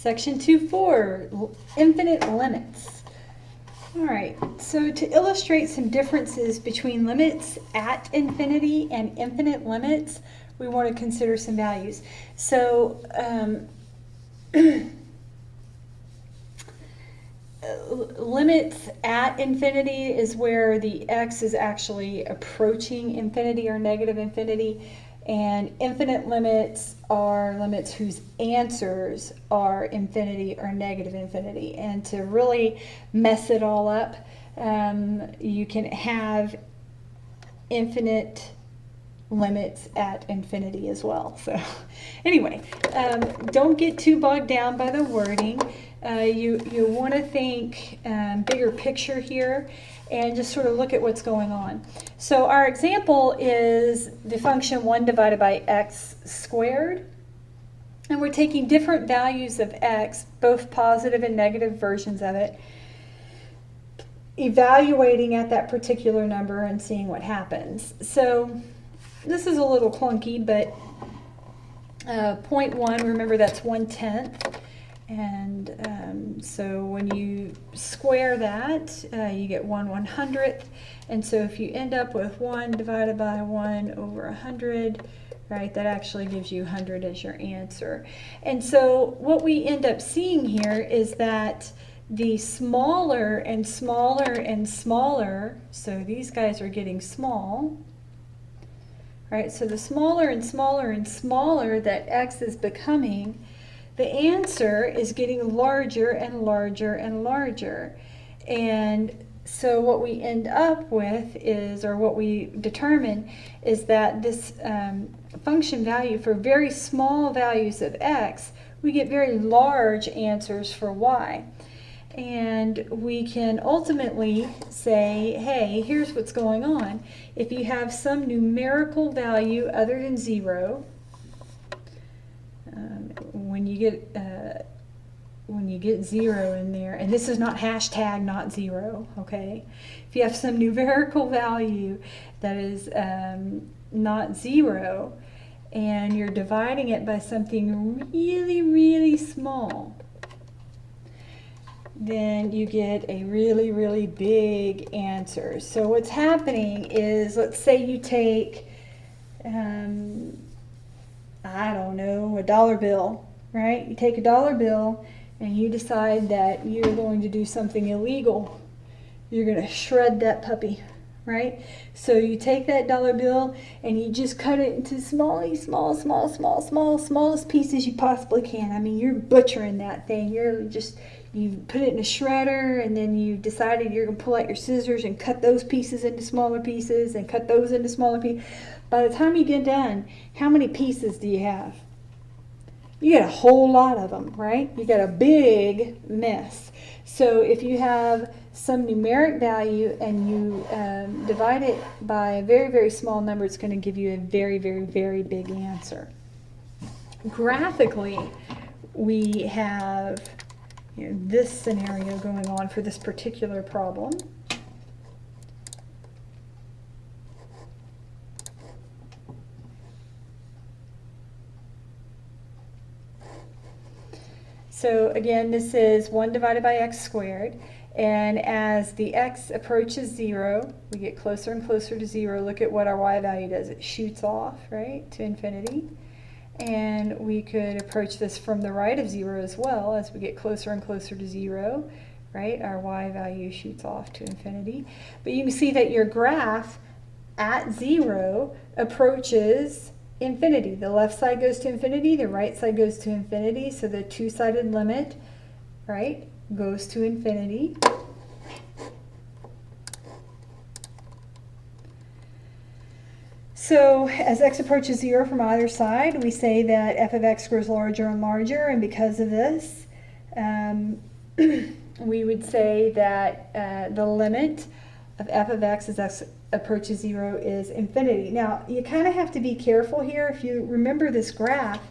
Section 2.4, infinite limits. All right, so to illustrate some differences between limits at infinity and infinite limits, we want to consider some values. So limits at infinity is where the x is actually approaching infinity or negative infinity, and infinite limits are limits whose answers are infinity or negative infinity. And to really mess it all up, you can have infinite limits at infinity as well. So anyway, don't get too bogged down by the wording. You want to think bigger picture here and just sort of look at what's going on. So our example is the function 1 divided by x squared. And we're taking different values of x, both positive and negative versions of it, evaluating at that particular number and seeing what happens. So this is a little clunky, but 0.1, remember that's 1/10. And so when you square that, you get 1/100th. And so if you end up with 1 divided by 1 over 100, right, that actually gives you 100 as your answer. And so what we end up seeing here is that the smaller and smaller and smaller, so these guys are getting small, right? So the smaller and smaller and smaller that x is becoming, the answer is getting larger and larger and larger. And so what we end up with is, or what we determine, is that this function value for very small values of x, we get very large answers for y. And we can ultimately say, hey, here's what's going on. If you have some numerical value other than 0, when you get 0 in there, and this is not hashtag not 0, okay? If you have some numerical value that is not 0, and you're dividing it by something really, really small, then you get a really, really big answer. So what's happening is, let's say you take, I don't know, a dollar bill, right? You take a dollar bill and you decide that you're going to do something illegal. You're going to shred that puppy, right? So you take that dollar bill and you just cut it into smallest pieces you possibly can. I mean, you're butchering that thing. You put it in a shredder, and then you decided you're going to pull out your scissors and cut those pieces into smaller pieces and cut those into smaller pieces. By the time you get done, how many pieces do you have? You got a whole lot of them, right? You got a big mess. So if you have some numeric value and you divide it by a very, very small number, it's going to give you a very, very, very big answer. Graphically, we have this scenario going on for this particular problem. So again, this is 1 divided by x squared, and as the x approaches 0, we get closer and closer to 0. Look at what our y value does. It shoots off, right, to infinity. And we could approach this from the right of 0 as well. As we get closer and closer to 0, right, our y value shoots off to infinity. But you can see that your graph at 0 approaches infinity. The left side goes to infinity, the right side goes to infinity, so the two-sided limit, right, goes to infinity. So as x approaches 0 from either side, we say that f of x grows larger and larger, and because of this, we would say that the limit of f of x as x approaches 0 is infinity. Now, you kind of have to be careful here. If you remember this graph,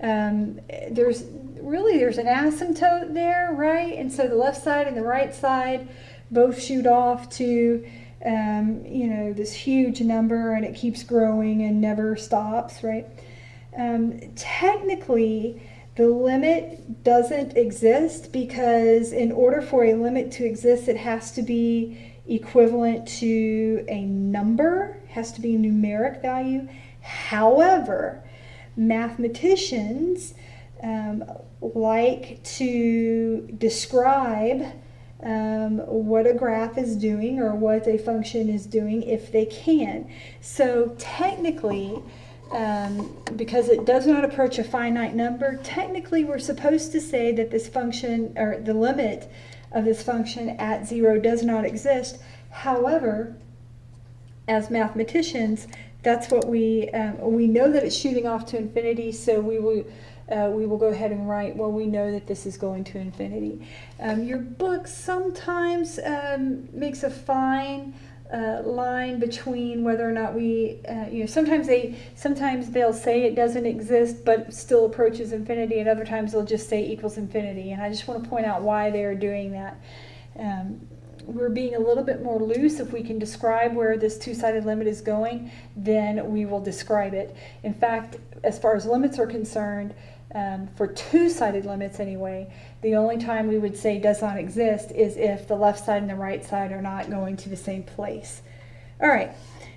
there's an asymptote there, right? And so the left side and the right side both shoot off to this huge number, and it keeps growing and never stops, right? Technically, The limit doesn't exist because in order for a limit to exist, it has to be equivalent to a number, has to be a numeric value. However, mathematicians like to describe what a graph is doing or what a function is doing if they can. So technically, because it does not approach a finite number, technically we're supposed to say that this function, or the limit of this function at 0 does not exist. However, as mathematicians, that's what we know that it's shooting off to infinity, so we will go ahead and write, well, we know that this is going to infinity. Your book sometimes makes a fine line between whether or not we, sometimes they'll say it doesn't exist but still approaches infinity, and other times they'll just say equals infinity. And I just want to point out why they're doing that. We're being a little bit more loose. If we can describe where this two-sided limit is going, then we will describe it. In fact, as far as limits are concerned, for two-sided limits anyway, the only time we would say does not exist is if the left side and the right side are not going to the same place. All right,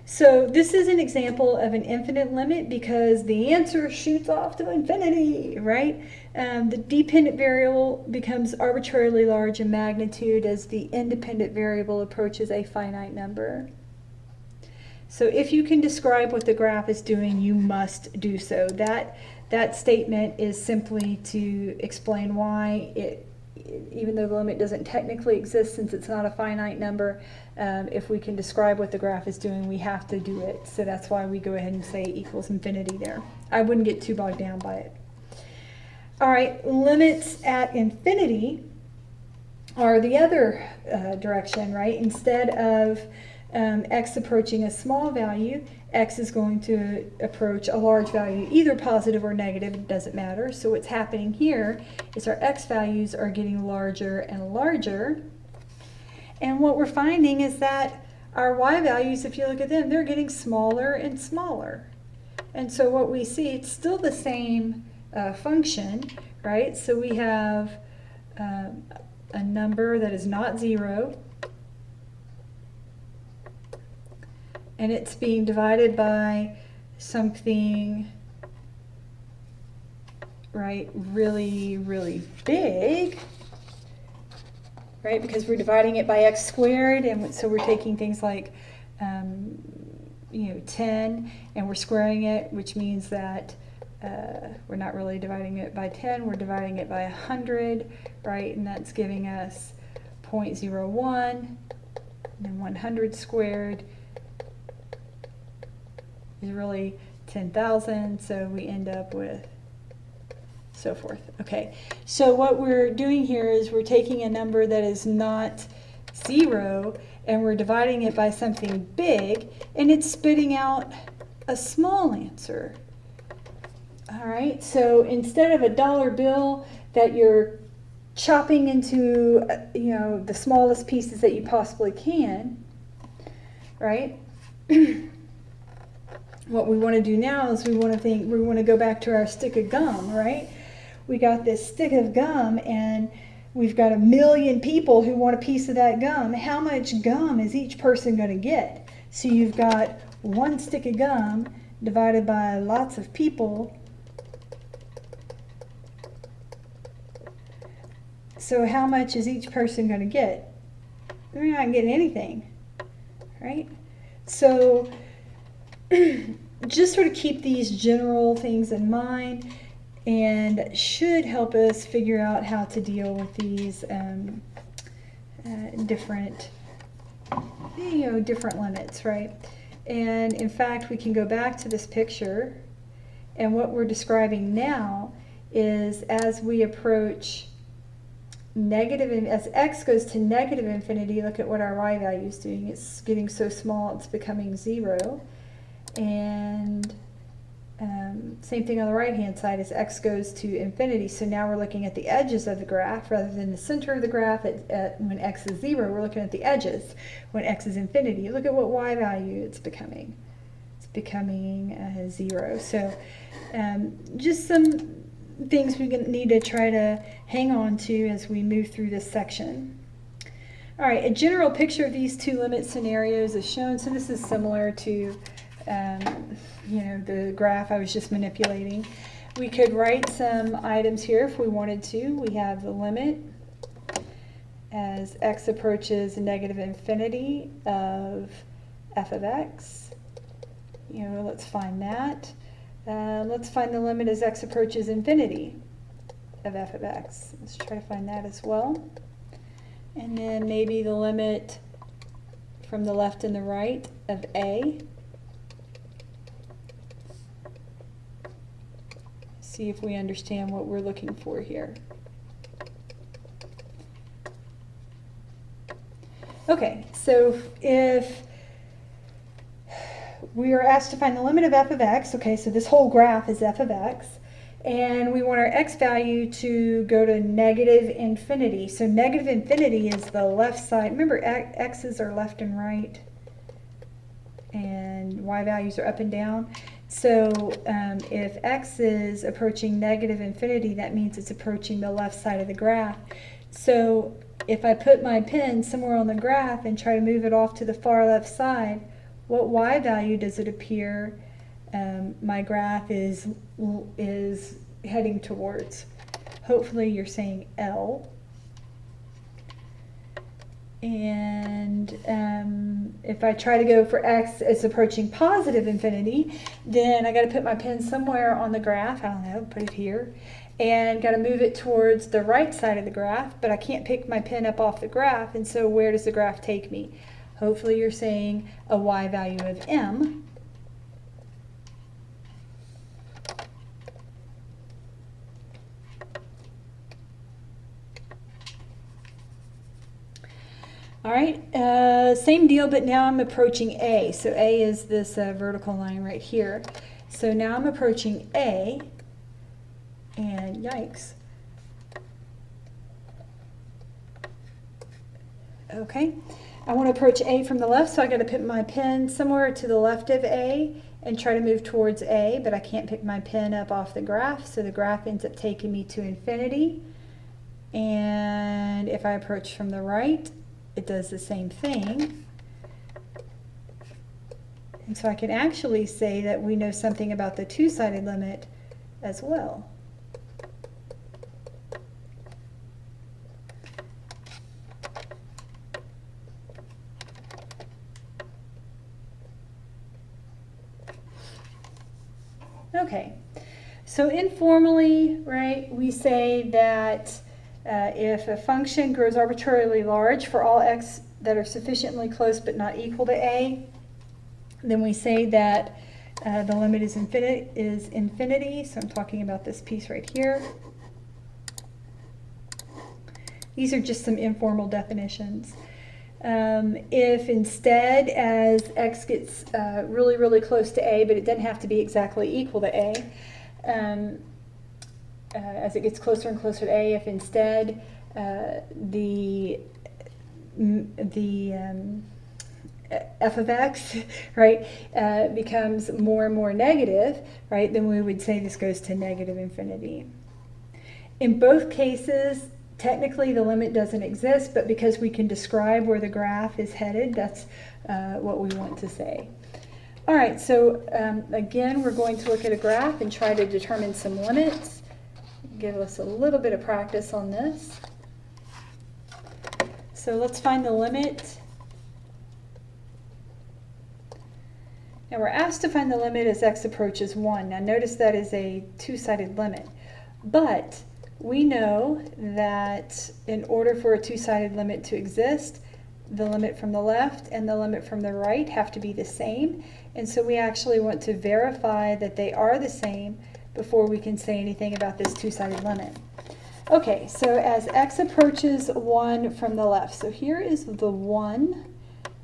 so this is an example of an infinite limit because the answer shoots off to infinity, right? The dependent variable becomes arbitrarily large in magnitude as the independent variable approaches a finite number. So if you can describe what the graph is doing, you must do so. That statement is simply to explain why even though the limit doesn't technically exist since it's not a finite number, if we can describe what the graph is doing, we have to do it. So that's why we go ahead and say equals infinity there. I wouldn't get too bogged down by it. All right, limits at infinity are the other direction, right? Instead of x approaching a small value, x is going to approach a large value, either positive or negative, it doesn't matter. So what's happening here is our x values are getting larger and larger. And what we're finding is that our y values, if you look at them, they're getting smaller and smaller. And so what we see, it's still the same function, right? So we have a number that is not 0, and it's being divided by something, right, really, really big, right, because we're dividing it by x squared, and so we're taking things like 10, and we're squaring it, which means that we're not really dividing it by 10, we're dividing it by 100, right, and that's giving us 0.01, and then 100 squared is really 10,000, so we end up with so forth. Okay, so what we're doing here is we're taking a number that is not 0 and we're dividing it by something big, and it's spitting out a small answer. All right, so instead of a dollar bill that you're chopping into the smallest pieces that you possibly can, right? What we want to do now is we want to go back to our stick of gum, right? We got this stick of gum and we've got 1 million people who want a piece of that gum. How much gum is each person going to get? So you've got one stick of gum divided by lots of people. So how much is each person going to get? They're not getting anything, right? So just sort of keep these general things in mind, and should help us figure out how to deal with these different limits, right? And in fact, we can go back to this picture, and what we're describing now is as we approach as x goes to negative infinity, look at what our y value is doing. It's getting so small, it's becoming 0. And same thing on the right hand side as x goes to infinity. So now we're looking at the edges of the graph rather than the center of the graph when x is 0. We're looking at the edges when x is infinity. Look at what y value it's becoming. It's becoming 0. So just some things we need to try to hang on to as we move through this section. All right, a general picture of these two limit scenarios is shown. So this is similar to the graph I was just manipulating. We could write some items here if we wanted to. We have the limit as x approaches negative infinity of f of x. Let's find that. Let's find the limit as x approaches infinity of f of x. Let's try to find that as well. And then maybe the limit from the left and the right of a. See if we understand what we're looking for here. Okay, so if we are asked to find the limit of f of x, okay, so this whole graph is f of x, and we want our x value to go to negative infinity. So negative infinity is the left side. Remember, x's are left and right, and y values are up and down. So if x is approaching negative infinity, that means it's approaching the left side of the graph. So if I put my pen somewhere on the graph and try to move it off to the far left side, what y value does it appear my graph is heading towards? Hopefully you're saying L. And if I try to go for x as approaching positive infinity, then I got to put my pen somewhere on the graph. I don't know, put it here. And got to move it towards the right side of the graph, but I can't pick my pen up off the graph, and so where does the graph take me? Hopefully you're saying a y value of m. All right, same deal, but now I'm approaching A. So A is this vertical line right here. So now I'm approaching A, and yikes. Okay, I want to approach A from the left, so I got to put my pen somewhere to the left of A and try to move towards A, but I can't pick my pen up off the graph, so the graph ends up taking me to infinity. And if I approach from the right, it does the same thing. And so I can actually say that we know something about the two-sided limit as well. Okay, so informally, right, we say that if a function grows arbitrarily large for all x that are sufficiently close but not equal to a, then we say that the limit is infinity. So I'm talking about this piece right here. These are just some informal definitions. If instead, as x gets really, really close to a, but it doesn't have to be exactly equal to a, as it gets closer and closer to a, if instead the f of x, right, becomes more and more negative, right, then we would say this goes to negative infinity. In both cases, technically the limit doesn't exist, but because we can describe where the graph is headed, that's what we want to say. All right, so again, we're going to look at a graph and try to determine some limits. Give us a little bit of practice on this. So let's find the limit. Now we're asked to find the limit as x approaches 1. Now notice that is a two-sided limit, but we know that in order for a two-sided limit to exist, the limit from the left and the limit from the right have to be the same, and so we actually want to verify that they are the same before we can say anything about this two-sided limit. Okay, so as x approaches 1 from the left, so here is the 1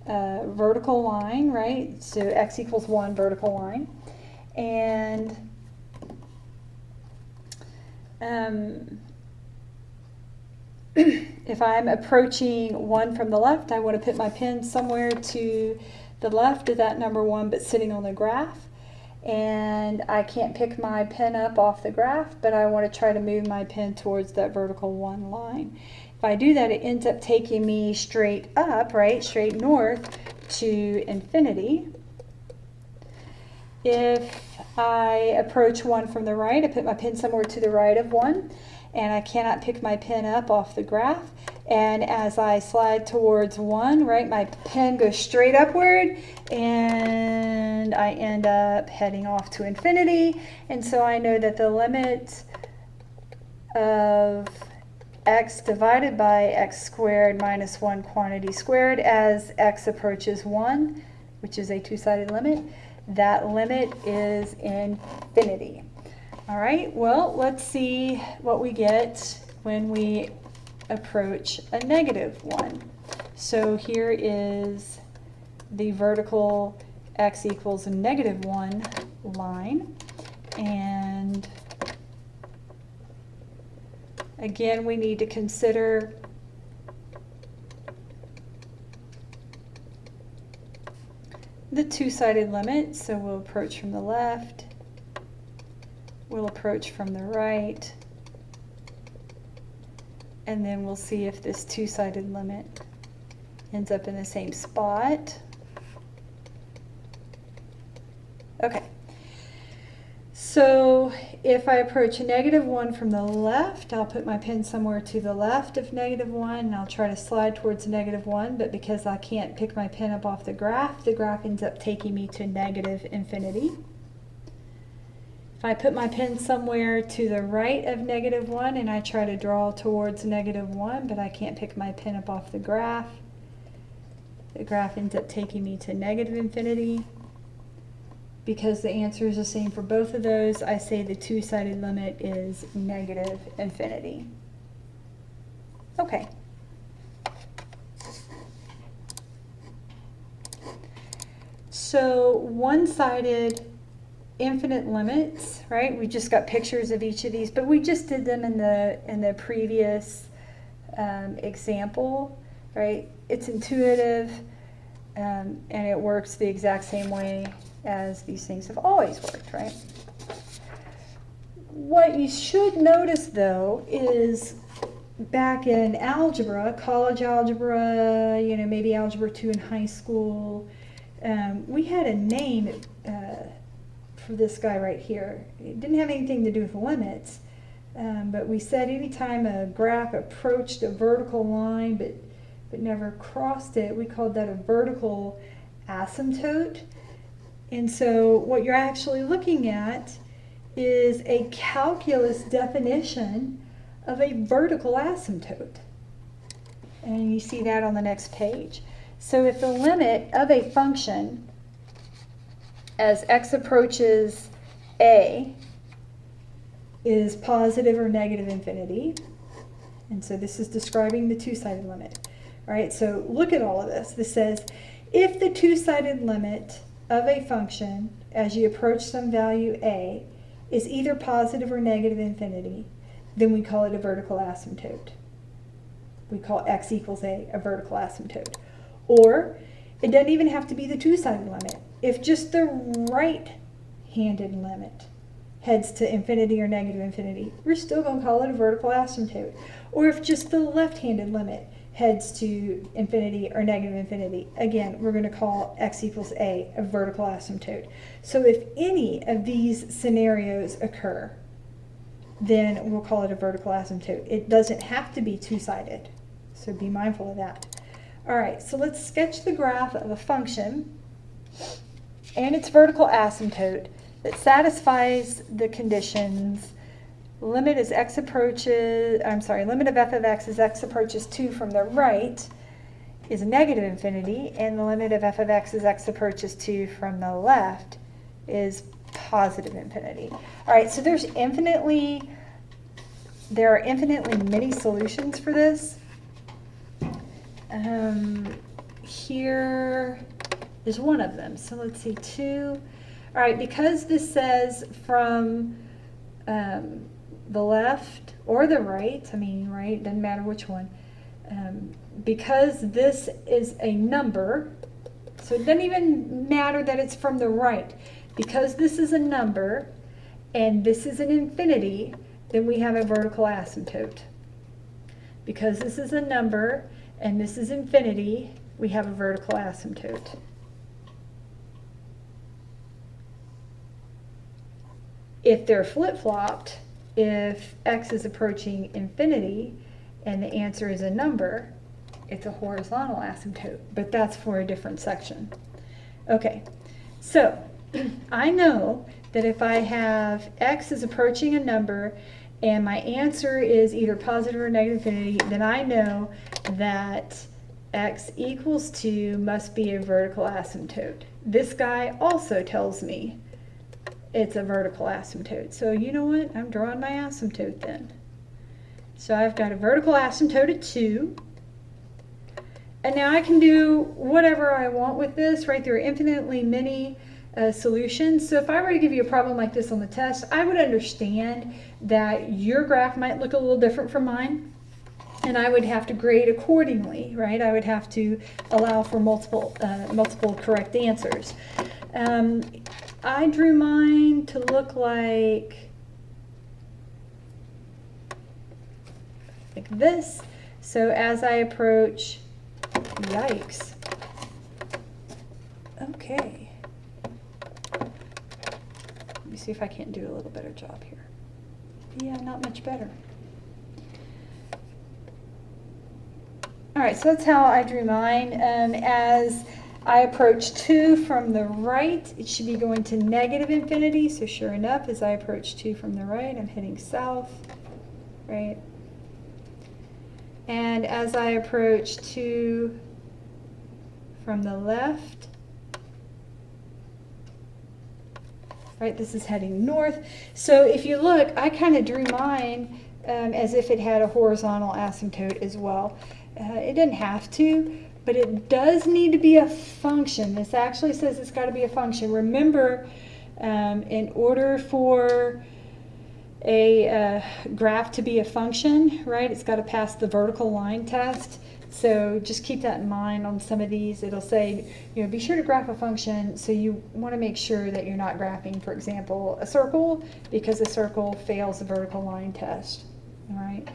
vertical line, right? So x equals 1 vertical line, and if I'm approaching 1 from the left, I want to put my pen somewhere to the left of that number 1, but sitting on the graph. and I can't pick my pen up off the graph, but I want to try to move my pen towards that vertical 1 line. If I do that, it ends up taking me straight up, right, straight north to infinity. If I approach 1 from the right, I put my pen somewhere to the right of 1, and I cannot pick my pen up off the graph. And as I slide towards 1, right, my pen goes straight upward, and I end up heading off to infinity. And so I know that the limit of x divided by x squared minus 1 quantity squared as x approaches 1, which is a two-sided limit, that limit is infinity. All right, well, let's see what we get when we approach a -1. So here is the vertical x equals a -1 line, and again we need to consider the two-sided limit. So we'll approach from the left, we'll approach from the right, and then we'll see if this two-sided limit ends up in the same spot. Okay, so if I approach a -1 from the left, I'll put my pen somewhere to the left of -1, and I'll try to slide towards -1, but because I can't pick my pen up off the graph ends up taking me to -infinity. If I put my pen somewhere to the right of -1 and I try to draw towards -1, but I can't pick my pen up off the graph ends up taking me to -infinity. Because the answer is the same for both of those, I say the two-sided limit is -infinity. Okay. So one-sided infinite limits, right? We just got pictures of each of these, but we just did them in the previous example, right? It's intuitive, and it works the exact same way as these things have always worked, right? What you should notice though is back in algebra, college algebra, you know, maybe algebra 2 in high school, we had a name for this guy right here. It didn't have anything to do with limits, but we said anytime a graph approached a vertical line but never crossed it, we called that a vertical asymptote. And so what you're actually looking at is a calculus definition of a vertical asymptote. And you see that on the next page. So if the limit of a function as x approaches a is positive or negative infinity, and so this is describing the two-sided limit. All right, so look at all of this. This says if the two-sided limit of a function as you approach some value a is either positive or negative infinity, then we call it a vertical asymptote. We call x equals a vertical asymptote. Or it doesn't even have to be the two-sided limit. If just the right-handed limit heads to infinity or negative infinity, we're still going to call it a vertical asymptote. Or if just the left-handed limit heads to infinity or negative infinity, again, we're going to call x equals a vertical asymptote. So if any of these scenarios occur, then we'll call it a vertical asymptote. It doesn't have to be two-sided, so be mindful of that. All right, so let's sketch the graph of a function and its vertical asymptote that satisfies the conditions. Limit as x approaches, limit of f of x as x approaches 2 from the right is negative infinity, and the limit of f of x as x approaches 2 from the left is positive infinity. All right, so there are infinitely many solutions for this. Here is one of them. So let's see, 2. All right, because this says from the left or the right, right, doesn't matter which one, because this is a number, so it doesn't even matter that it's from the right. Because this is a number and this is an infinity, then we have a vertical asymptote. Because this is a number and this is infinity, we have a vertical asymptote. If they're flip-flopped, if x is approaching infinity and the answer is a number, it's a horizontal asymptote, but that's for a different section. Okay, so I know that if I have x is approaching a number and my answer is either positive or negative infinity, then I know that x equals 2 must be a vertical asymptote. This guy also tells me it's a vertical asymptote. So you know what? I'm drawing my asymptote then. So I've got a vertical asymptote at 2. And now I can do whatever I want with this, right? There are infinitely many solutions. So if I were to give you a problem like this on the test, I would understand that your graph might look a little different from mine, and I would have to grade accordingly, right? I would have to allow for multiple correct answers. I drew mine to look like this. So as I approach, yikes. Okay. Let me see if I can't do a little better job here. Yeah, not much better. All right, so that's how I drew mine. As I approach 2 from the right, it should be going to negative infinity. So sure enough, as I approach 2 from the right, I'm heading south, right? And as I approach 2 from the left, right, this is heading north. So if you look, I kind of drew mine as if it had a horizontal asymptote as well. It didn't have to, but it does need to be a function. This actually says it's got to be a function. Remember, in order for a graph to be a function, right, it's got to pass the vertical line test. So just keep that in mind on some of these. It'll say, you know, be sure to graph a function. So you want to make sure that you're not graphing, for example, a circle, because a circle fails the vertical line test. All right.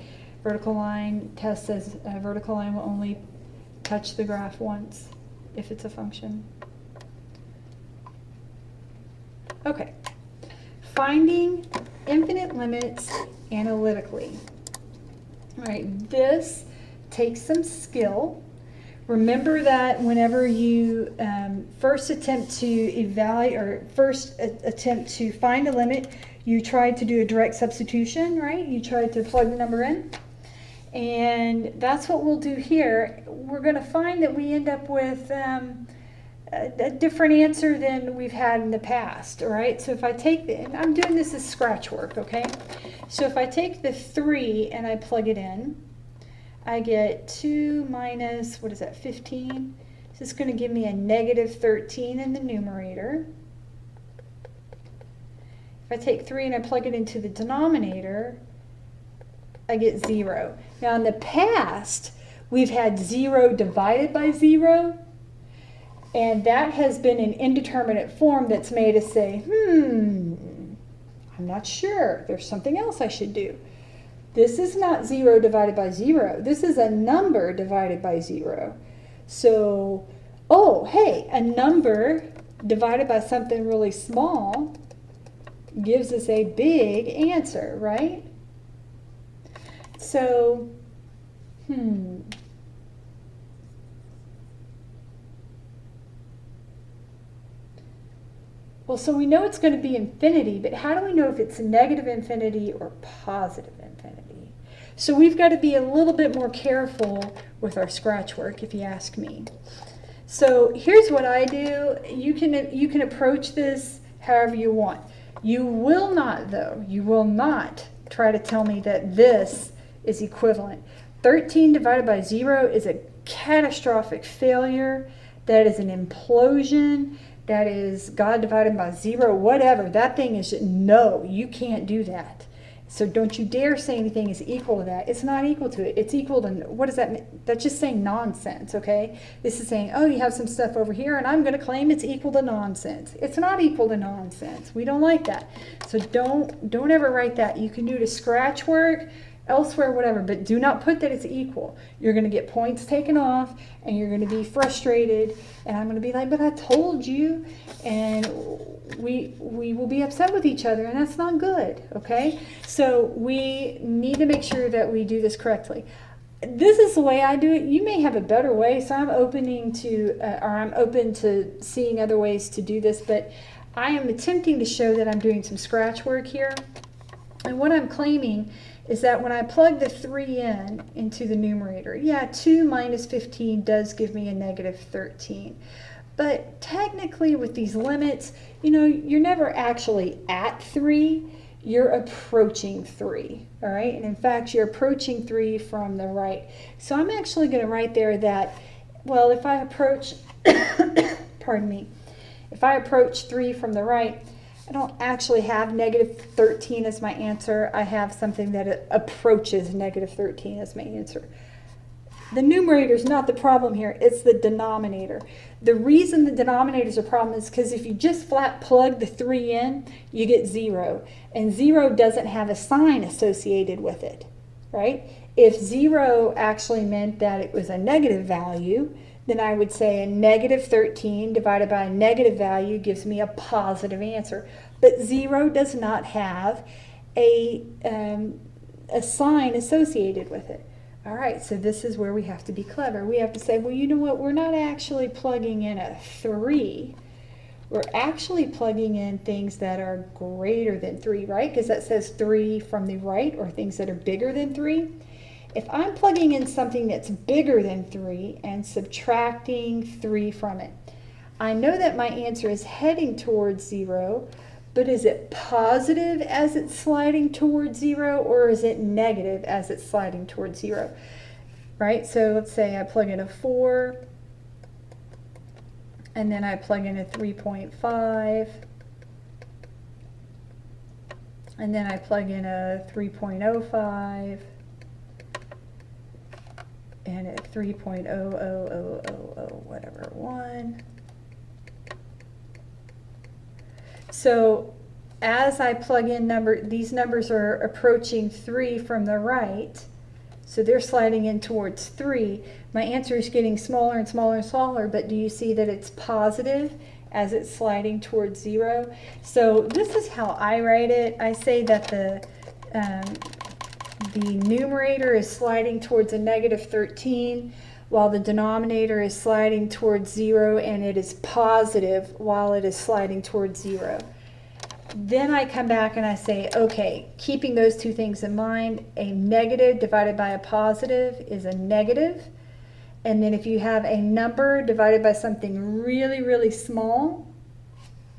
Vertical line test says a vertical line will only touch the graph once if it's a function. Okay. Finding infinite limits analytically. All right. This takes some skill. Remember that whenever you first attempt to evaluate or first attempt to find a limit, you try to do a direct substitution, right? You try to plug the number in. And that's what we'll do here. We're going to find that we end up with a different answer than we've had in the past, all right? So if I take the, and I'm doing this as scratch work, okay? So if I take the 3 and I plug it in, I get 2 minus, what is that, 15? This is going to give me a negative 13 in the numerator. If I take 3 and I plug it into the denominator, I get 0. Now in the past, we've had 0 divided by 0, and that has been an indeterminate form that's made us say, I'm not sure. There's something else I should do. This is not 0 divided by 0. This is a number divided by 0. So, oh, hey, a number divided by something really small gives us a big answer, right? So, well, so we know it's going to be infinity, but how do we know if it's negative infinity or positive infinity? So we've got to be a little bit more careful with our scratch work, if you ask me. So here's what I do. You can approach this however you want. You will not, though, you will not try to tell me that this is equivalent. 13 divided by 0 is a catastrophic failure. That is an implosion. That is God divided by 0, whatever. That thing is, no, you can't do that. So don't you dare say anything is equal to that. It's not equal to it. It's equal to, what does that mean? That's just saying nonsense, okay? This is saying, oh, you have some stuff over here, and I'm going to claim it's equal to nonsense. It's not equal to nonsense. We don't like that. So don't ever write that. You can do the scratch work elsewhere, whatever, but do not put that it's equal. You're going to get points taken off, and you're going to be frustrated, and I'm going to be like, but I told you, and we will be upset with each other, and that's not good, okay? So we need to make sure that we do this correctly. This is the way I do it. You may have a better way, so I'm open to seeing other ways to do this, but I am attempting to show that I'm doing some scratch work here. And what I'm claiming is that when I plug the 3 into the numerator, yeah, 2 minus 15 does give me a negative 13. But technically with these limits, you know, you're never actually at 3, you're approaching 3, all right? And in fact, you're approaching 3 from the right. So I'm actually going to write there that, well, if I approach, pardon me, if I approach 3 from the right, I don't actually have negative 13 as my answer. I have something that approaches negative 13 as my answer. The numerator is not the problem here, it's the denominator. The reason the denominator is a problem is because if you just flat plug the 3 in, you get 0. And 0 doesn't have a sign associated with it, right? If 0 actually meant that it was a negative value, then I would say a negative 13 divided by a negative value gives me a positive answer. But 0 does not have a sign associated with it. All right, so this is where we have to be clever. We have to say, well, you know what? We're not actually plugging in a 3. We're actually plugging in things that are greater than 3, right? Because that says 3 from the right, or things that are bigger than 3. If I'm plugging in something that's bigger than 3 and subtracting 3 from it, I know that my answer is heading towards 0, but is it positive as it's sliding towards 0, or is it negative as it's sliding towards 0? Right? So let's say I plug in a 4, and then I plug in a 3.5, and then I plug in a 3.05, and at 3.00000 whatever 1. So as I plug in these numbers are approaching 3 from the right, so they're sliding in towards 3. My answer is getting smaller and smaller and smaller, but do you see that it's positive as it's sliding towards 0? So this is how I write it. I say that the numerator is sliding towards a negative 13, while the denominator is sliding towards 0, and it is positive while it is sliding towards 0. Then I come back and I say, okay, keeping those two things in mind, a negative divided by a positive is a negative. And then if you have a number divided by something really, really small,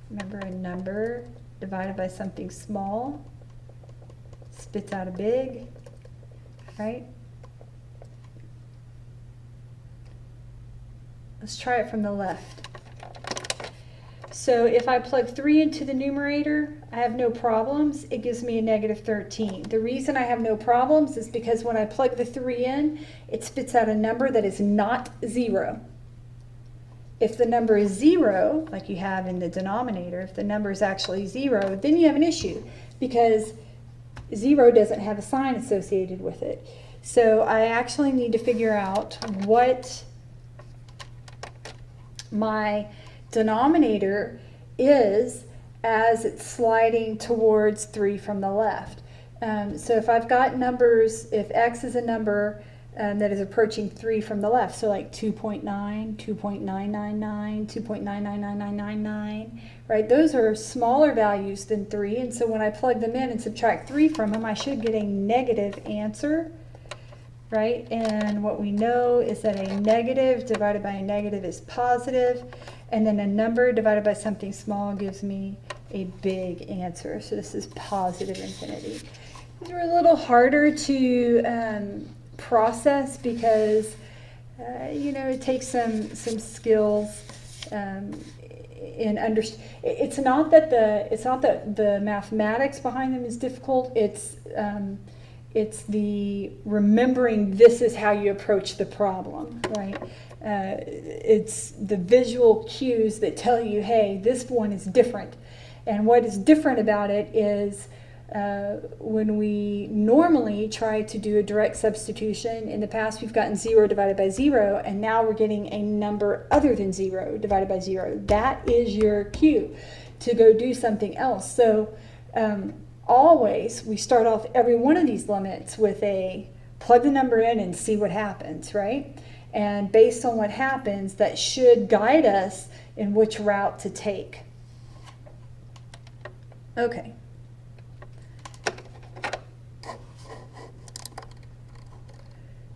remember a number divided by something small spits out a big, right? Let's try it from the left. So if I plug 3 into the numerator, I have no problems. It gives me a negative 13. The reason I have no problems is because when I plug the 3 in, it spits out a number that is not 0. If the number is 0, like you have in the denominator, if the number is actually 0, then you have an issue because 0 doesn't have a sign associated with it. So I actually need to figure out what my denominator is as it's sliding towards 3 from the left. So if I've got numbers, if x is a number that is approaching 3 from the left, so like 2.9, 2.999, 2.9999999, right? Those are smaller values than 3, and so when I plug them in and subtract 3 from them, I should get a negative answer, right? And what we know is that a negative divided by a negative is positive, and then a number divided by something small gives me a big answer. So this is positive infinity. These are a little harder to process because you know, it takes some skills it's not that the mathematics behind them is difficult. It's the remembering this is how you approach the problem, right? It's the visual cues that tell you, hey, this one is different. And what is different about it is when we normally try to do a direct substitution, in the past we've gotten 0 divided by 0, and now we're getting a number other than 0 divided by 0. That is your cue to go do something else. So always we start off every one of these limits with a plug the number in and see what happens, right? And based on what happens, that should guide us in which route to take. Okay.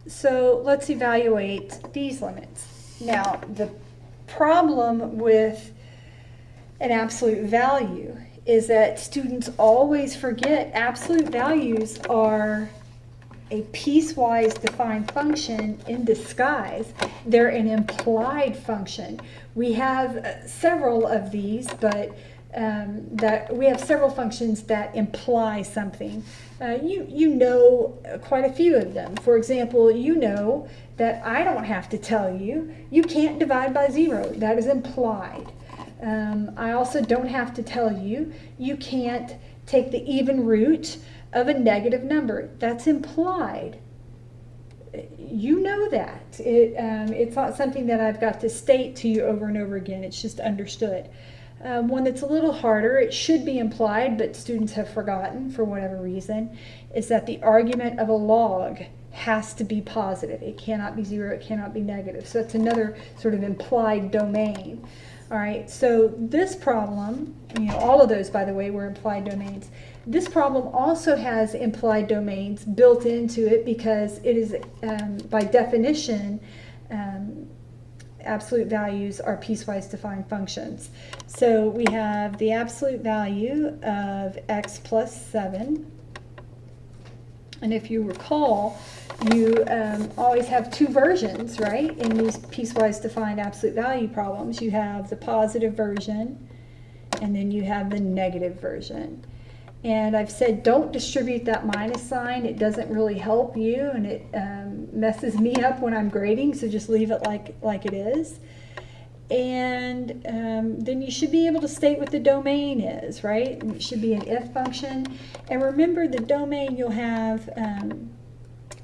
So let's evaluate these limits. Now, the problem with an absolute value is that students always forget absolute values are a piecewise defined function in disguise. They're an implied function. We have several of these, but we have several functions that imply something. You know quite a few of them. For example, you know that I don't have to tell you, you can't divide by 0. That is implied. I also don't have to tell you, you can't take the even root of a negative number. That's implied. You know that. It's not something that I've got to state to you over and over again. It's just understood. One that's a little harder, it should be implied, but students have forgotten for whatever reason, is that the argument of a log has to be positive. It cannot be 0, it cannot be negative. So that's another sort of implied domain. All right, so this problem, all of those, by the way, were implied domains. This problem also has implied domains built into it because it is, by definition, absolute values are piecewise defined functions. So we have the absolute value of x plus 7. And if you recall, you always have two versions, right? In these piecewise defined absolute value problems, you have the positive version, and then you have the negative version. And I've said don't distribute that minus sign. It doesn't really help you, and it messes me up when I'm grading, so just leave it like it is. And then you should be able to state what the domain is, right? It should be an if function. And remember, the domain you'll have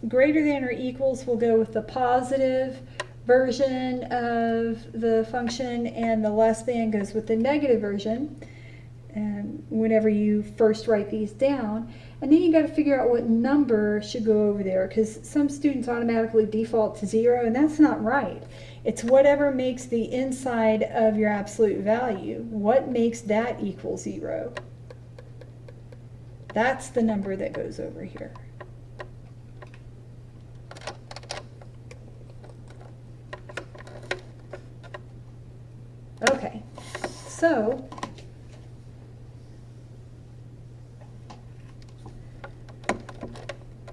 greater than or equals will go with the positive version of the function, and the less than goes with the negative version whenever you first write these down. And then you got to figure out what number should go over there, because some students automatically default to 0, and that's not right. It's whatever makes the inside of your absolute value. What makes that equal 0? That's the number that goes over here. Okay, so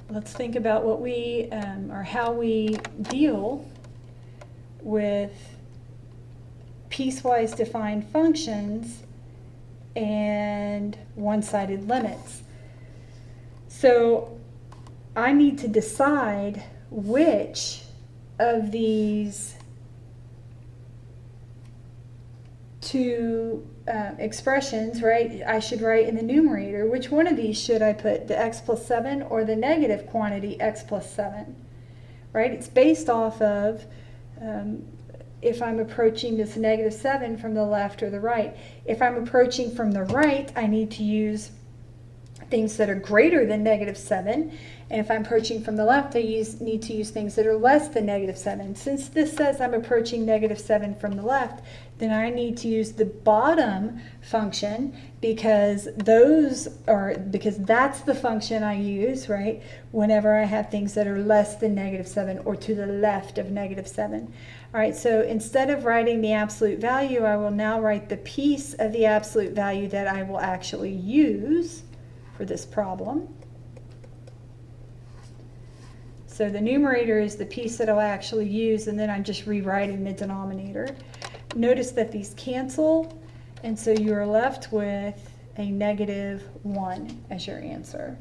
let's think about what we, or how we deal with piecewise defined functions and one-sided limits. So I need to decide which of these two expressions, right, I should write in the numerator. Which one of these should I put, the x plus 7 or the negative quantity x plus 7, right? It's based off of if I'm approaching this negative 7 from the left or the right. If I'm approaching from the right, I need to use things that are greater than negative 7. And if I'm approaching from the left, I need to use things that are less than negative 7. Since this says I'm approaching negative 7 from the left, then I need to use the bottom function because that's the function I use, right, whenever I have things that are less than negative 7 or to the left of negative 7. All right, so instead of writing the absolute value, I will now write the piece of the absolute value that I will actually use for this problem. So the numerator is the piece that I'll actually use, and then I'm just rewriting the denominator. notice that these cancel, and so you're left with a -1 as your answer.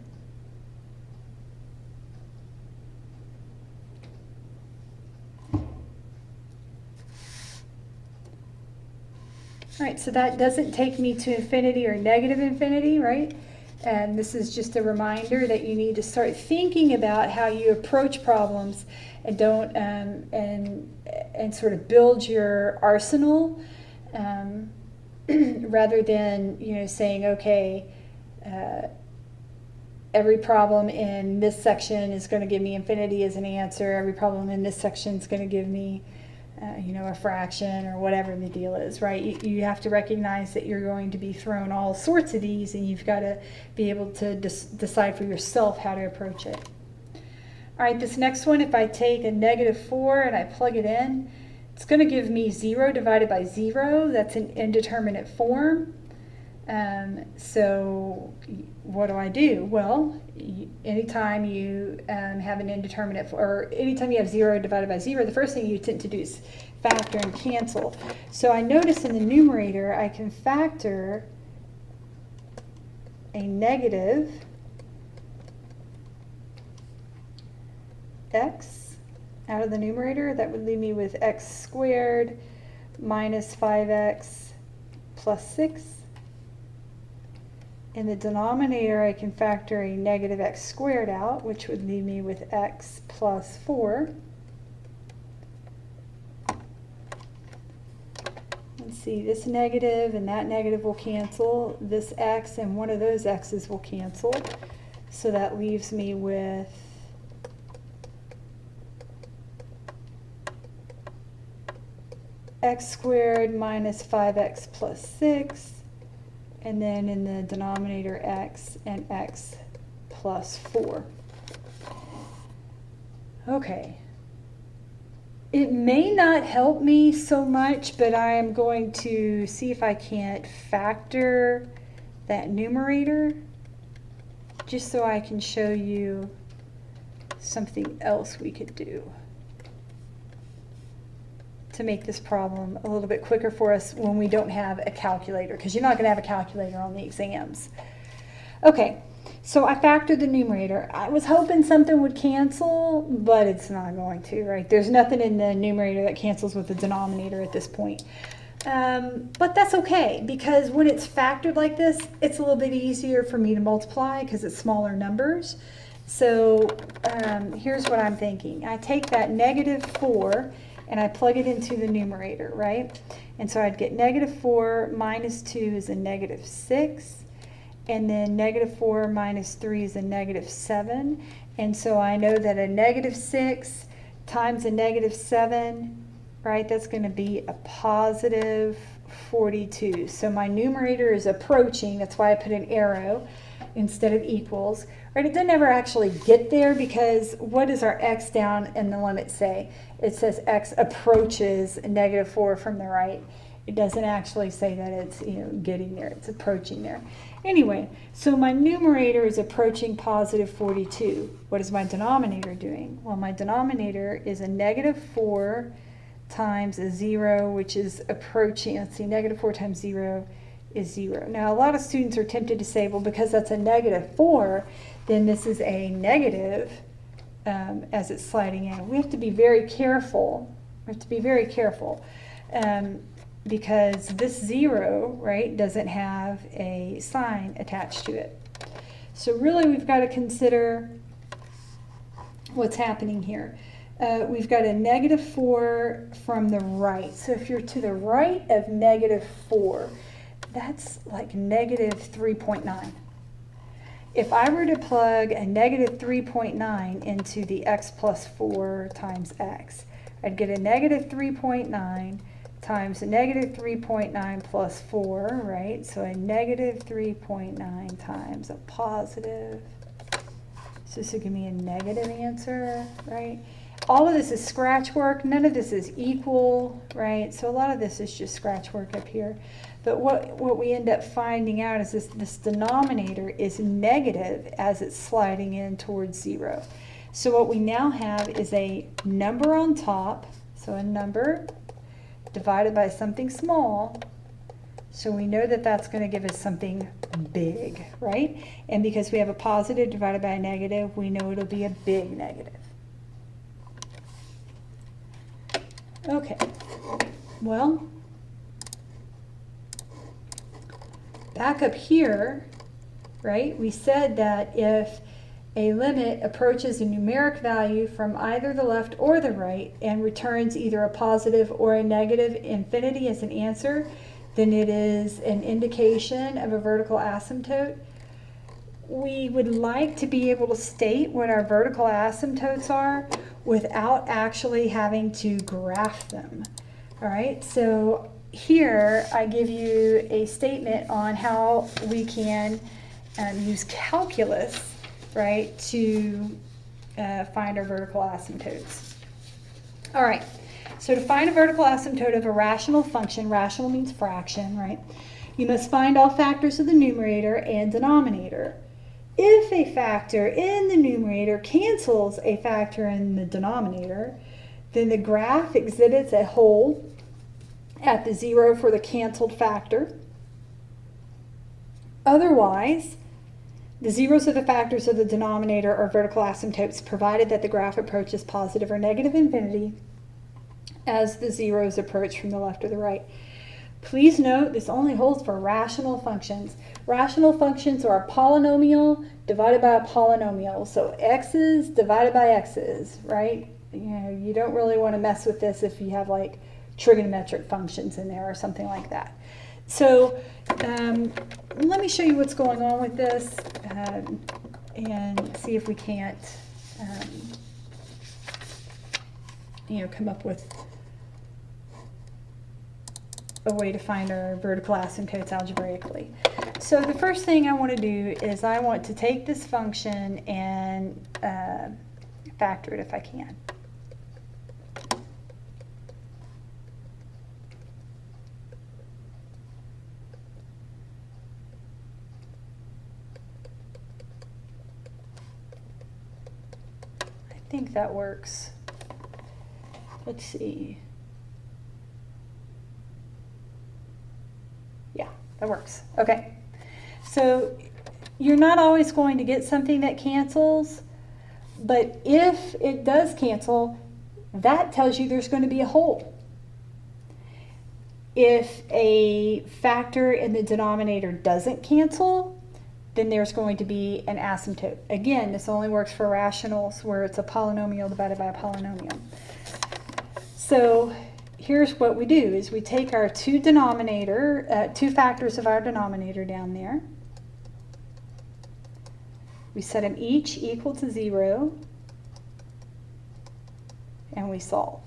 All right, so that doesn't take me to infinity or negative infinity, right? And this is just a reminder that you need to start thinking about how you approach problems, and don't and sort of build your arsenal, rather than saying, okay, every problem in this section is going to give me infinity as an answer. Every problem in this section is going to give me a fraction, or whatever the deal is, right? You have to recognize that you're going to be thrown all sorts of these, and you've got to be able to decide for yourself how to approach it. All right, this next one, if I take a -4 and I plug it in, it's going to give me 0 divided by 0. That's an indeterminate form. So what do? Well, anytime you have an indeterminate, or anytime you have 0 divided by 0, the first thing you tend to do is factor and cancel. So I notice in the numerator I can factor a negative x out of the numerator. That would leave me with x squared minus 5x plus 6. In the denominator, I can factor a negative x squared out, which would leave me with x plus 4. Let's see, this negative and that negative will cancel. This x and one of those x's will cancel. So that leaves me with x squared minus 5x plus 6. And then in the denominator, x and x plus 4. Okay. It may not help me so much, but I am going to see if I can't factor that numerator, just so I can show you something else we could do to make this problem a little bit quicker for us when we don't have a calculator, because you're not going to have a calculator on the exams. Okay, so I factored the numerator. I was hoping something would cancel, but it's not going to, right? There's nothing in the numerator that cancels with the denominator at this point. But that's okay, because when it's factored like this, it's a little bit easier for me to multiply because it's smaller numbers. So here's what I'm thinking. I take that -4 and I plug it into the numerator, right? And so I'd get -4 minus 2 is a -6, and then -4 minus 3 is a -7. And so I know that a -6 times a -7, right, that's going to be a positive 42. So my numerator is approaching, that's why I put an arrow instead of equals. Right, it doesn't ever actually get there, because what does our x down in the limit say? It says x approaches -4 from the right. It doesn't actually say that it's getting there, it's approaching there. Anyway, so my numerator is approaching positive 42. What is my denominator doing? Well, my denominator is a -4 times a 0, which is approaching, let's see, -4 times 0 is 0. Now, a lot of students are tempted to say, well, because that's a -4, then this is a negative as it's sliding in. We have to be very careful. We have to be very careful because this 0, right, doesn't have a sign attached to it. So really, we've got to consider what's happening here. We've got a -4 from the right. So if you're to the right of -4, that's like -3.9. If I were to plug a -3.9 into the x plus 4 times x, I'd get a -3.9 times a -3.9 plus 4, right? So a -3.9 times a positive. So this would give me a negative answer, right? All of this is scratch work. None of this is equal, right? So a lot of this is just scratch work up here. But what we end up finding out is this denominator is negative as it's sliding in towards 0. So what we now have is a number on top, so a number, divided by something small. So we know that that's going to give us something big, right? And because we have a positive divided by a negative, we know it'll be a big negative. Okay, well, back up here, right, we said that if a limit approaches a numeric value from either the left or the right and returns either a positive or a negative infinity as an answer, then it is an indication of a vertical asymptote. We would like to be able to state what our vertical asymptotes are without actually having to graph them. All right, so here I give you a statement on how we can use calculus, right, to find our vertical asymptotes. All right. So to find a vertical asymptote of a rational function, rational means fraction, right? You must find all factors of the numerator and denominator. If a factor in the numerator cancels a factor in the denominator, then the graph exhibits a hole at the 0 for the canceled factor. Otherwise, the zeros of the factors of the denominator are vertical asymptotes, provided that the graph approaches positive or negative infinity as the zeros approach from the left or the right. Please note this only holds for rational functions. Rational functions are a polynomial divided by a polynomial. So x's divided by x's, right? You know, you don't really want to mess with this if you have like trigonometric functions in there or something like that. So let me show you what's going on with this and see if we can't come up with a way to find our vertical asymptotes algebraically. So the first thing I want to do is I want to take this function and factor it if I can. I think that works. Let's see. Yeah, that works. Okay. So you're not always going to get something that cancels, but if it does cancel, that tells you there's going to be a hole. If a factor in the denominator doesn't cancel, then there's going to be an asymptote. Again, this only works for rationals where it's a polynomial divided by a polynomial. So here's what we do is we take our two factors of our denominator down there. We set them each equal to 0 and we solve.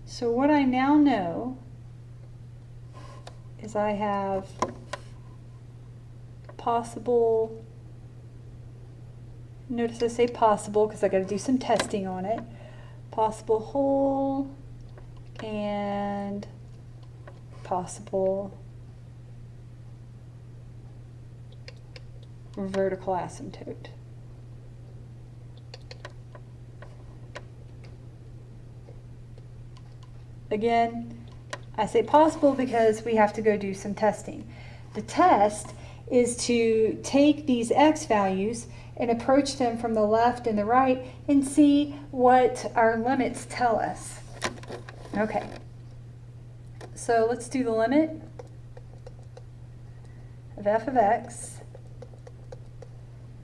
So what I now know is I have possible, notice I say possible because I got to do some testing on it, possible hole and possible vertical asymptote. Again, I say possible because we have to go do some testing. The test is to take these x values and approach them from the left and the right and see what our limits tell us. Okay, so let's do the limit of f of x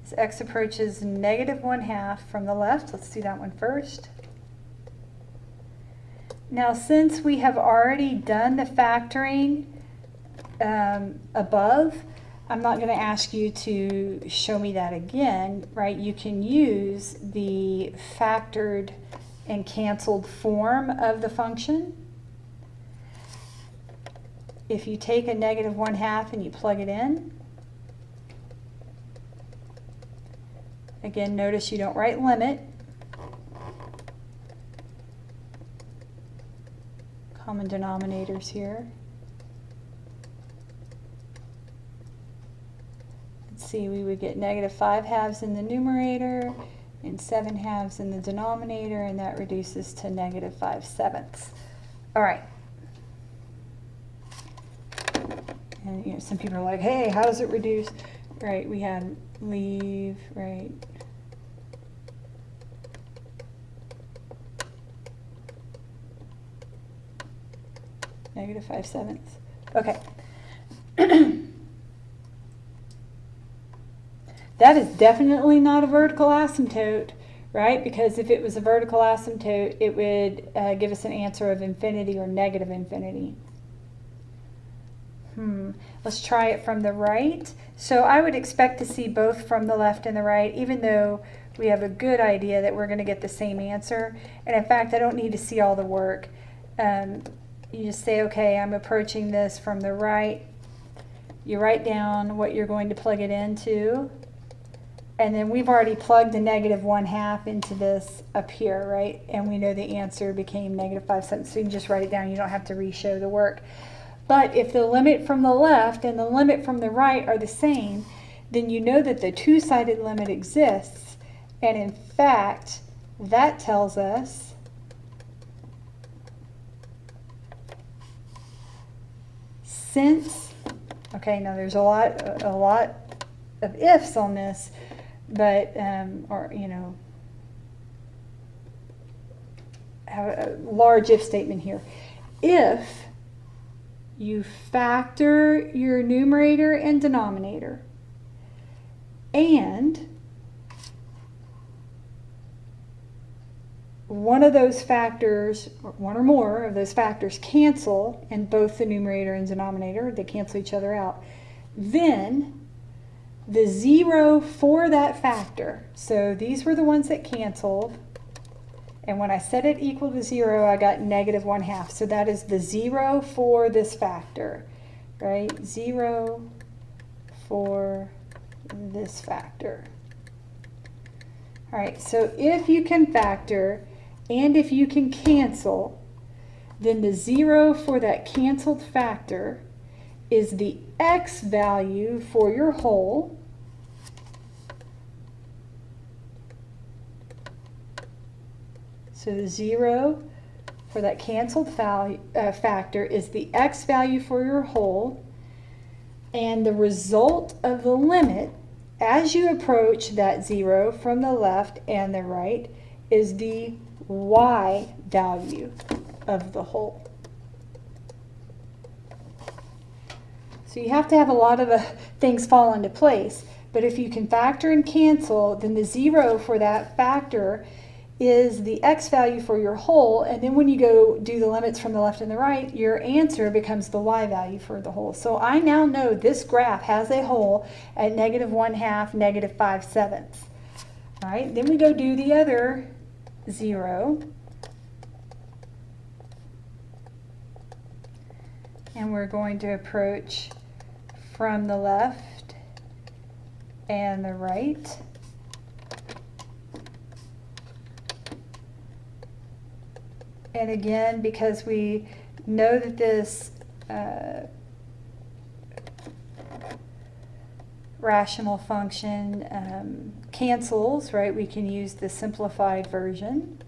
as x approaches -1/2 from the left. Let's do that one first. Now, since we have already done the factoring above, I'm not going to ask you to show me that again, right? You can use the factored and canceled form of the function. If you take a -1/2 and you plug it in, Again, notice you don't write limit. Common denominators here. Let's see, we would get -5/2 in the numerator and 7/2 in the denominator, and that reduces to -5/7. All right. And you know, some people are like, hey, how does it reduce? Right, we had leave, right. -5/7. Okay. That is definitely not a vertical asymptote, right? Because if it was a vertical asymptote, it would give us an answer of infinity or negative infinity. Let's try it from the right. So I would expect to see both from the left and the right, even though we have a good idea that we're going to get the same answer. And in fact, I don't need to see all the work. You just say, okay, I'm approaching this from the right. You write down what you're going to plug it into. And then we've already plugged the -1/2 into this up here, right? And we know the answer became -5/7. So you can just write it down. You don't have to re-show the work. But if the limit from the left and the limit from the right are the same, then you know that the two-sided limit exists. And in fact, that tells us since, okay, now there's a lot of ifs on this, but, or, you know, have a large if statement here. If you factor your numerator and denominator, and one of those factors, or one or more of those factors, cancel in both the numerator and denominator, they cancel each other out, then the 0 for that factor, so these were the ones that canceled, and when I set it equal to 0, I got -1/2. So that is the 0 for this factor, right? 0 for this factor. All right, so if you can factor and if you can cancel, then the 0 for that canceled factor is the x value for your whole. So the 0 for that canceled value, factor is the x value for your whole, and the result of the limit as you approach that 0 from the left and the right is the y value of the whole. So you have to have a lot of things fall into place, but if you can factor and cancel, then the 0 for that factor is the x value for your whole, and then when you go do the limits from the left and the right, your answer becomes the y value for the whole. So I now know this graph has a whole at -1/2, -5/7. All right, then we go do the other 0. And we're going to approach from the left and the right. And again, because we know that this rational function cancels, right, we can use the simplified version.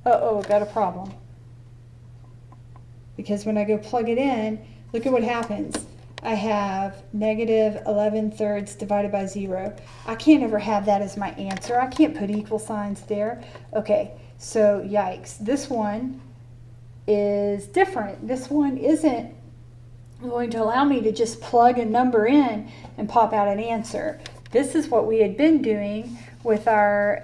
Uh-oh, got a problem. Because when I go plug it in, look at what happens. I have -11/3 divided by 0. I can't ever have that as my answer. I can't put equal signs there. Okay, so yikes. This one is different. This one isn't going to allow me to just plug a number in and pop out an answer. This is what we had been doing with our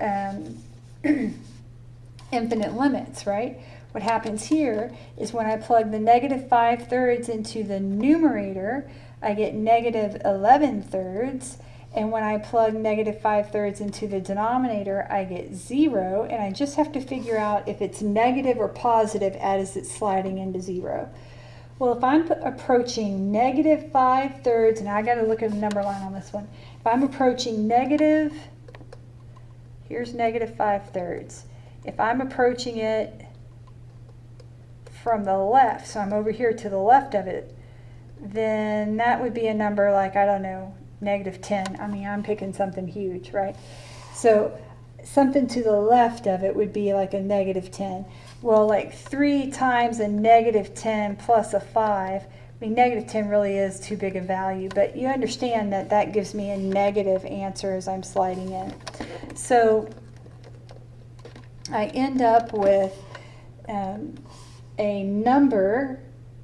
infinite limits, right? What happens here is when I plug the negative 5/3 into the numerator, I get negative 11/3. And when I plug negative 5/3 into the denominator, I get 0. And I just have to figure out if it's negative or positive as it's sliding into 0. Well, if I'm approaching negative 5/3, and I got to look at the number line on this one. If I'm approaching negative, here's negative 5/3. If I'm approaching it from the left, so I'm over here to the left of it, then that would be a number like, I don't know, negative 10. I mean, I'm picking something huge, right? So something to the left of it would be like a negative 10. Well, like 3 times a negative 10 plus a 5, I mean, negative 10 really is too big a value, but you understand that that gives me a negative answer as I'm sliding in. So I end up with a number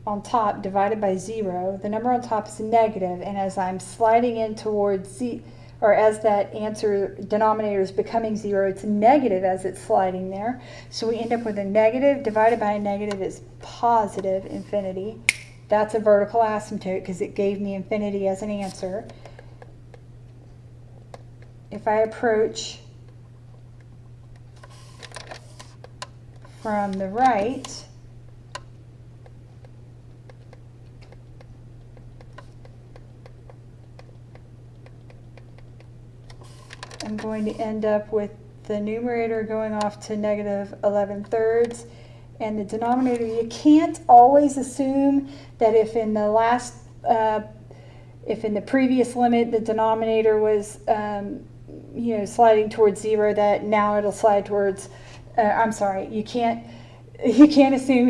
on top divided by 0. The number on top is negative, and as I'm sliding in towards Z, or as that answer denominator is becoming 0, it's negative as it's sliding there. So we end up with a negative divided by a negative is positive infinity. That's a vertical asymptote because it gave me infinity as an answer. If I approach from the right, I'm going to end up with the numerator going off to negative 11/3, and the denominator, you can't always assume that if in the last, if in the previous limit the denominator was, you know, sliding towards 0, that now it'll slide towards, I'm sorry, you can't assume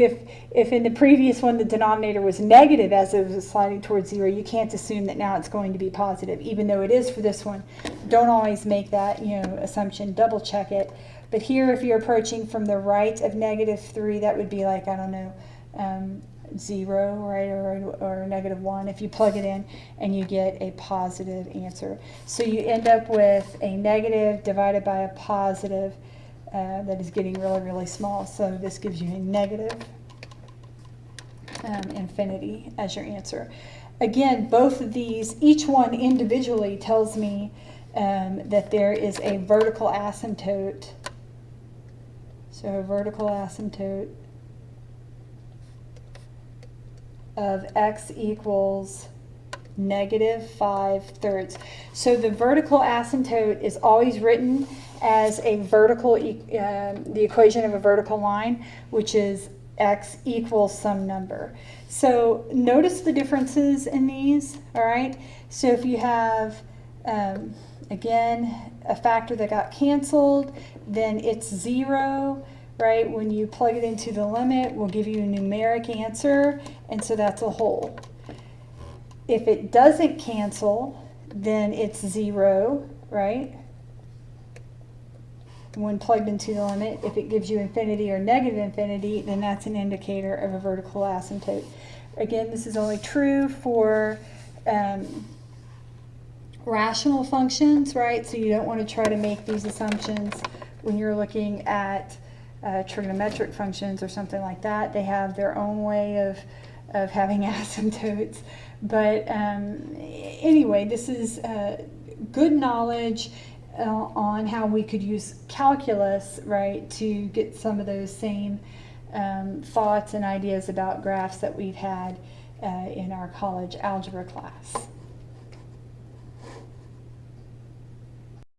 if in the previous one the denominator was negative as it was sliding towards 0, you can't assume that now it's going to be positive, even though it is for this one. Don't always make that, you know, assumption, double check it. But here, if you're approaching from the right of negative 3, that would be like, I don't know, 0, right, or negative 1 if you plug it in and you get a positive answer. So you end up with a negative divided by a positive that is getting really, really small. So this gives you a negative infinity as your answer. Again, both of these, each one individually tells me that there is a vertical asymptote. So a vertical asymptote of x equals negative 5/3. So the vertical asymptote is always written as a vertical, the equation of a vertical line, which is x equals some number. So notice the differences in these, all right? So if you have, again, a factor that got canceled, then it's 0, right? When you plug it into the limit, we'll give you a numeric answer, and so that's a whole. If it doesn't cancel, then it's 0, right? When plugged into the limit. If it gives you infinity or negative infinity, then that's an indicator of a vertical asymptote. Again, this is only true for rational functions, right? So you don't want to try to make these assumptions when you're looking at trigonometric functions or something like that. They have their own way of having asymptotes. But anyway, this is good knowledge on how we could use calculus, right, to get some of those same thoughts and ideas about graphs that we've had in our college algebra class.